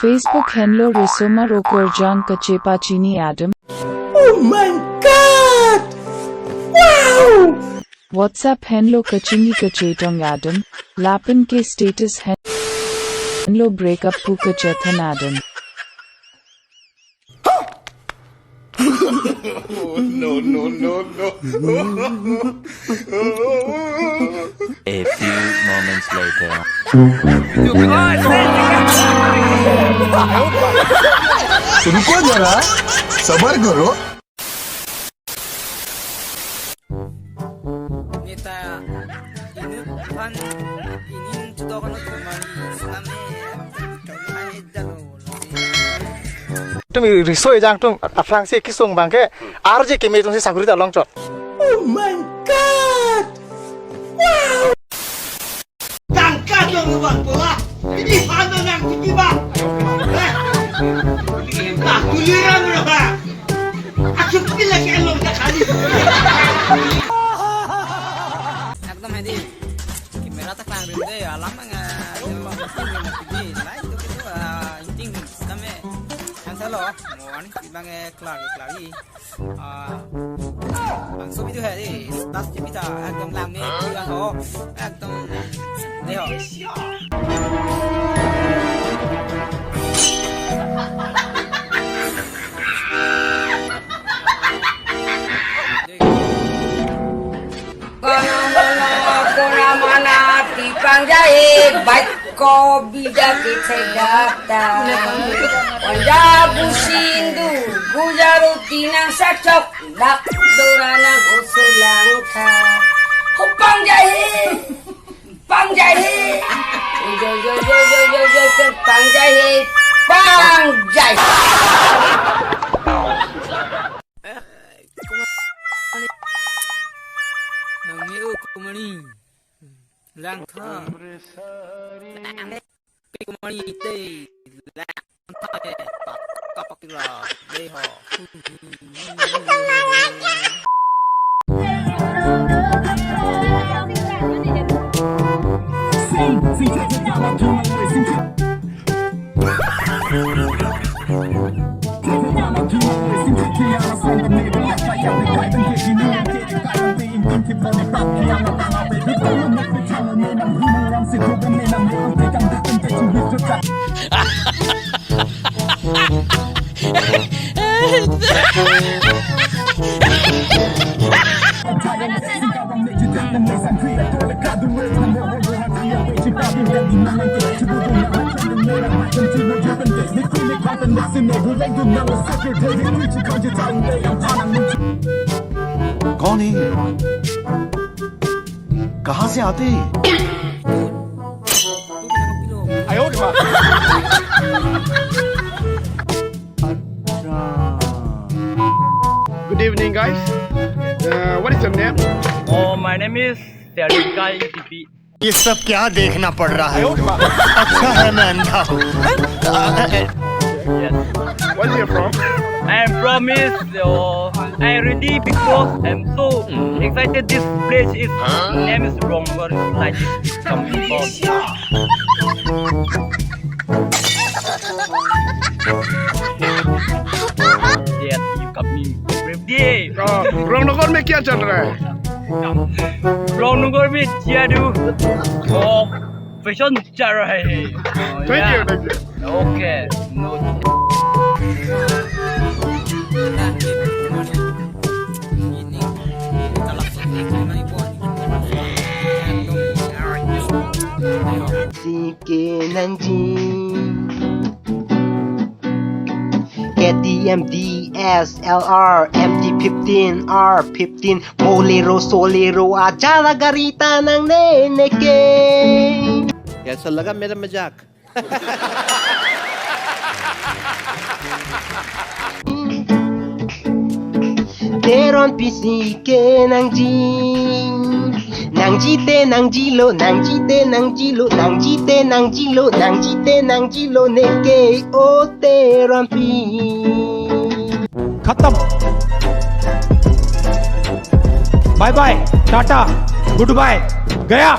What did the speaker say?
Facebook Henlo Risoma Rokorjang Kachepachini Adam. Oh my god! Wow! WhatsApp Henlo Kachingi Kachetong Adam. Lapin ke status Henlo breakup Pu Kachethan Adam. No. A few moments later. रुको जरा सबर करो Nita ini kan ini sudah kan kembali তুমি রিসোই যাং তুম আফরাং সে কিসং বাংকে আর যে কেমে তুম সে সাগুরি the long চট Oh my god! Wow! Tangkap yang luar bola. Ini mana yang tiba? Nah, Tuliram Ronghang. Asopi lagi elok dah kali. একদম হেদি kamera tak lang rin deh alam nga itu gitu inting kami yang salah mau ani bang klari langsung itu headi tas kita ekdom lang nih yang ho ekdom deh ho Pangjahit baik ko bida kita data Wanda busindu gujaruti ng sakchok lakdura ng usulang ka Oh pangjahit pangjahit pangjahit pangjahit yang miu kumani lang kha kumani te lang kha kapak la dei ho कौन है ये? कहाँ से आते हैं? আয়ো রে মা Good evening, guys. What is your name? Oh, my name is ENGTI. ये सब क्या देखना पड़ रहा है? अच्छा है मैं अंधा हूँ। Yes. Where are you from? I am from I ready because I'm so excited. This place is name is wrong. Like this, some people. Yes, you coming every day. Ramnagar में क्या चल रहा है? रामनगर में जादू और फैशन चल रहा है. Thank you. Okay. No. DMDSLR MD15 R15 Bolero Ajala garita ng neneke. कैसा लगा मेरा मजाक? Teron pisike ng jing Nang jite nang jilo neke o teron pi खत्म bye bye tata good bye गया